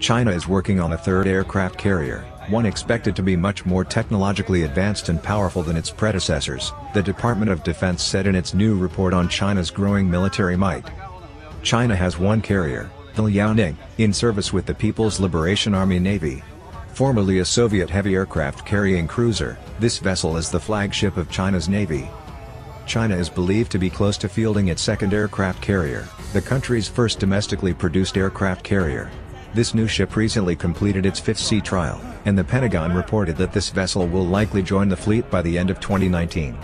China is working on a third aircraft carrier, one expected to be much more technologically advanced and powerful than its predecessors, the Department of Defense said in its new report on China's growing military might. China has one carrier, the Liaoning, in service with the People's Liberation Army Navy. Formerly a Soviet heavy aircraft carrying cruiser, this vessel is the flagship of China's Navy. China is believed to be close to fielding its second aircraft carrier, the country's first domestically produced aircraft carrier. This new ship recently completed its fifth sea trial, and the Pentagon reported that this vessel will likely join the fleet by the end of 2019.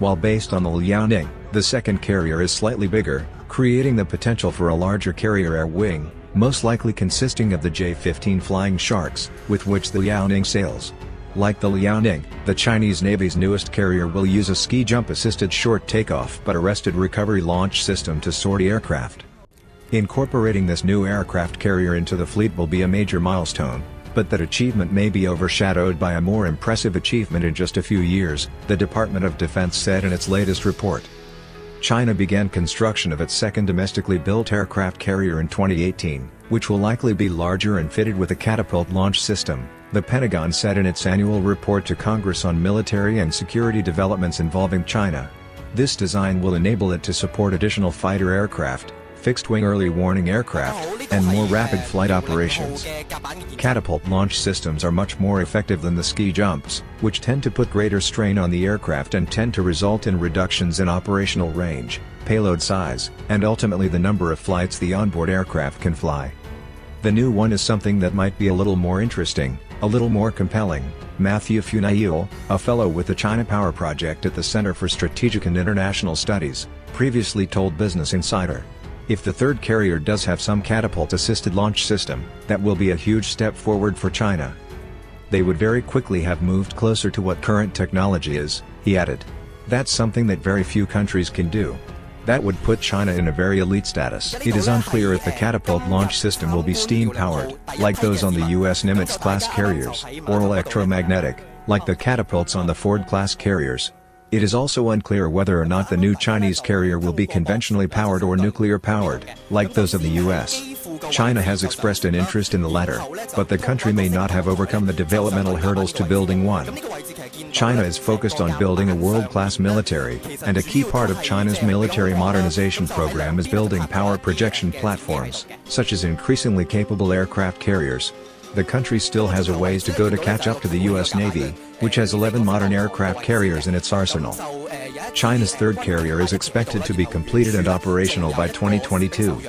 While based on the Liaoning, the second carrier is slightly bigger, creating the potential for a larger carrier air wing, most likely consisting of the J-15 Flying Sharks, with which the Liaoning sails. Like the Liaoning, the Chinese Navy's newest carrier will use a ski jump-assisted short takeoff but arrested recovery launch system to sortie aircraft. Incorporating this new aircraft carrier into the fleet will be a major milestone, but that achievement may be overshadowed by a more impressive achievement in just a few years, the Department of Defense said in its latest report. China began construction of its second domestically built aircraft carrier in 2018, which will likely be larger and fitted with a catapult launch system, the Pentagon said in its annual report to Congress on military and security developments involving China. This design will enable it to support additional fighter aircraft, fixed-wing early warning aircraft, and more rapid flight operations. Catapult launch systems are much more effective than the ski jumps, which tend to put greater strain on the aircraft and tend to result in reductions in operational range, payload size, and ultimately the number of flights the onboard aircraft can fly. The new one is something that might be a little more interesting, a little more compelling, Matthew Funail, a fellow with the China Power Project at the Center for Strategic and International Studies, previously told Business Insider. If the third carrier does have some catapult-assisted launch system, that will be a huge step forward for China. They would very quickly have moved closer to what current technology is, he added. That's something that very few countries can do. That would put China in a very elite status. It is unclear if the catapult launch system will be steam-powered, like those on the US Nimitz-class carriers, or electromagnetic, like the catapults on the Ford-class carriers. It is also unclear whether or not the new Chinese carrier will be conventionally powered or nuclear-powered, like those of the US. China has expressed an interest in the latter, but the country may not have overcome the developmental hurdles to building one. China is focused on building a world-class military, and a key part of China's military modernization program is building power projection platforms, such as increasingly capable aircraft carriers. The country still has a ways to go to catch up to the US Navy, which has 11 modern aircraft carriers in its arsenal. China's third carrier is expected to be completed and operational by 2022.